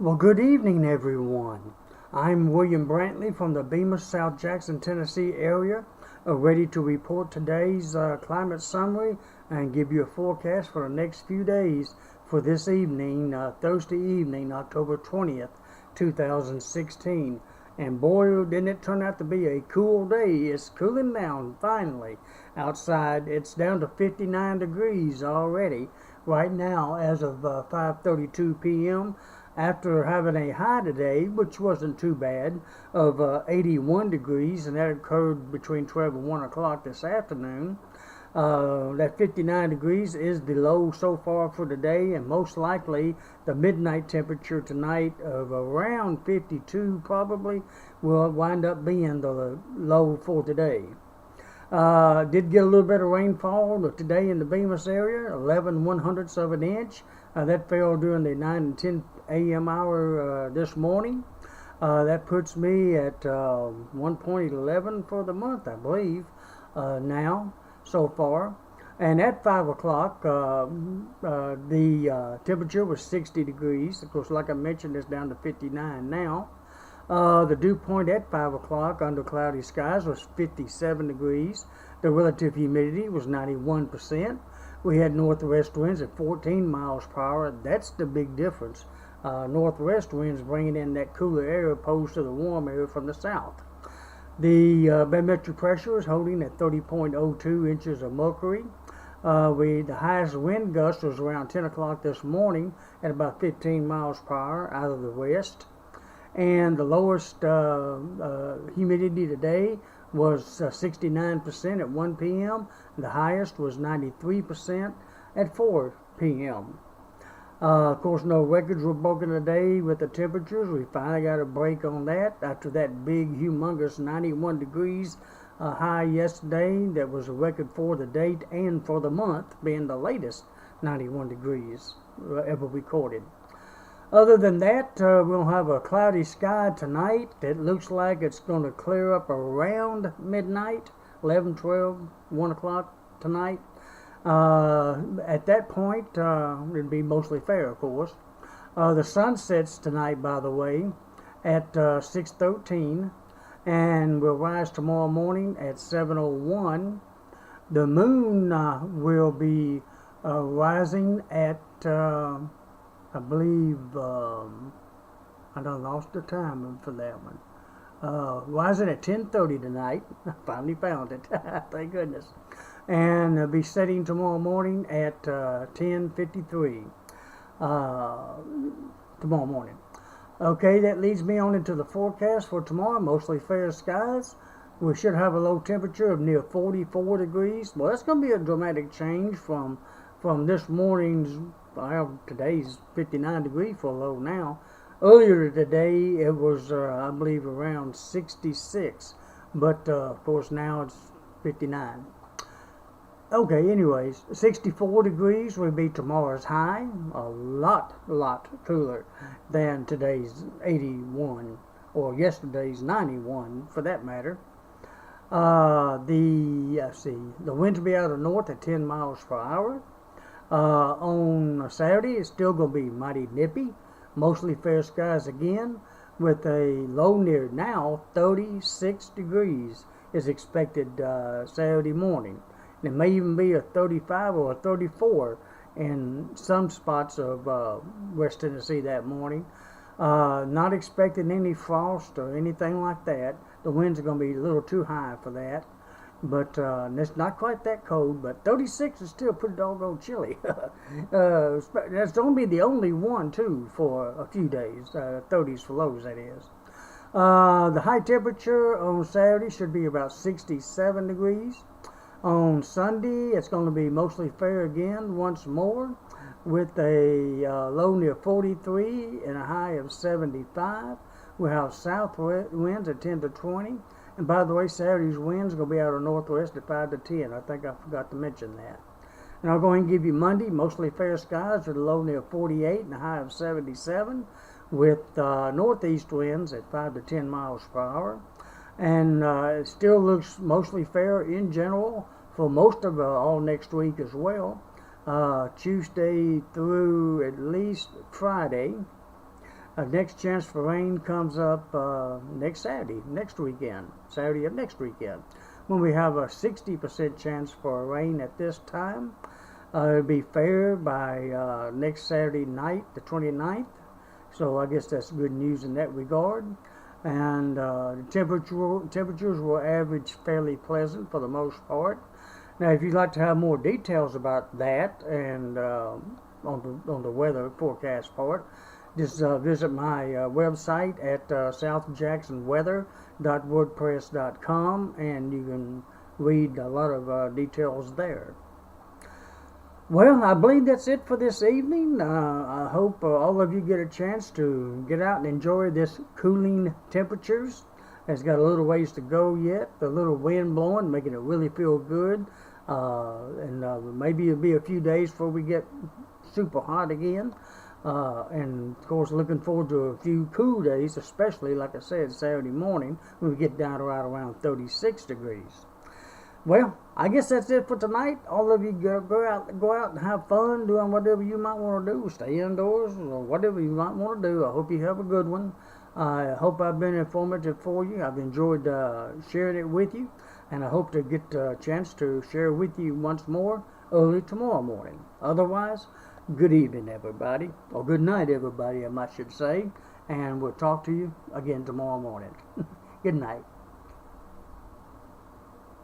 Well, good evening, everyone. I'm William Brantley from the Bemis, South Jackson, Tennessee area, ready to report today's climate summary and give you a forecast for the next few days for this evening, Thursday evening, October 20th, 2016. And boy, didn't it turn out to be a cool day. It's cooling down finally. Outside, it's down to 59 degrees already right now as of 5:32 p.m. after having a high today, which wasn't too bad, of 81 degrees, and that occurred between 12 and 1 o'clock this afternoon. That 59 degrees is the low so far for today, and most likely the midnight temperature tonight of around 52 probably will wind up being the low for today. Did get a little bit of rainfall today in the Bemis area, 11/100ths of an inch. That fell during the 9 and 10 a.m. hour this morning. That puts me at 1.11 for the month, I believe, now, so far. And at 5 o'clock, the temperature was 60 degrees. Of course, like I mentioned, it's down to 59 now. The dew point at 5 o'clock under cloudy skies was 57 degrees. The relative humidity was 91%. We had northwest winds at 14 miles per hour. That's the big difference. Northwest winds bringing in that cooler air opposed to the warm air from the south. The barometric pressure is holding at 30.02 inches of mercury. The highest wind gust was around 10 o'clock this morning at about 15 miles per hour out of the west. And the lowest humidity today was 69% at 1 p.m. The highest was 93% at 4 p.m. Of course, no records were broken today with the temperatures. We finally got a break on that after that big, humongous 91 degrees high yesterday. That was a record for the date and for the month, being the latest 91 degrees ever recorded. Other than that, we'll have a cloudy sky tonight. It looks like it's going to clear up around midnight, 11, 12, 1 o'clock tonight. At that point, it'd be mostly fair, of course. The sun sets tonight, by the way, at 6:13, and will rise tomorrow morning at 7:01. The moon will be rising at I believe, I done lost the time for that one. Rising at 10:30 tonight. I finally found it. Thank goodness. And be setting tomorrow morning at 10:53 tomorrow morning. Okay, that leads me on into the forecast for tomorrow. Mostly fair skies. We should have a low temperature of near 44 degrees. Well, that's going to be a dramatic change from this morning's. Well, today's 59 degrees for a low now. Earlier today, it was, I believe, around 66. But, of course, now it's 59. Okay, anyways, 64 degrees will be tomorrow's high. A lot cooler than today's 81, or yesterday's 91, for that matter. The winds will be out of north at 10 miles per hour. On Saturday, it's still going to be mighty nippy. Mostly fair skies again, with a low near now 36 degrees is expected Saturday morning. And it may even be a 35 or a 34 in some spots of West Tennessee that morning. Not expecting any frost or anything like that. The winds are going to be a little too high for that. But it's not quite that cold, but 36 is still pretty doggone chilly. That's going to be the only one, too, for a few days. 30s for lows, that is. The high temperature on Saturday should be about 67 degrees. On Sunday, it's going to be mostly fair again once more, with a low near 43 and a high of 75. We'll have south winds at 10 to 20. And by the way, Saturday's winds are going to be out of northwest at 5 to 10. I think I forgot to mention that. And I'll go ahead and give you Monday, mostly fair skies with a low near 48 and a high of 77, with northeast winds at 5 to 10 miles per hour. And it still looks mostly fair in general for most of all next week as well. Tuesday through at least Friday. Next chance for rain comes up next Saturday, Saturday of next weekend, when we have a 60% chance for rain at this time. It'll be fair by next Saturday night, the 29th. So I guess that's good news in that regard. And the temperatures will average fairly pleasant for the most part. Now, if you'd like to have more details about that and on the weather forecast part, just visit my website at southjacksonweather.wordpress.com, and you can read a lot of details there. Well, I believe that's it for this evening. I hope all of you get a chance to get out and enjoy this cooling temperatures. It's got a little ways to go yet. The little wind blowing, making it really feel good. And maybe it'll be a few days before we get super hot again. And of course, looking forward to a few cool days, especially, like I said, Saturday morning, when we get down to right around 36 degrees. Well, I guess that's it for tonight. All of you go out and have fun doing whatever you might want to do. Stay indoors or whatever you might want to do. I hope you have a good one. I hope I've been informative for you. I've enjoyed sharing it with you, and I hope to get a chance to share with you once more early tomorrow morning. Otherwise, good evening, everybody, or good night, everybody, I should say, and we'll talk to you again tomorrow morning. Good night.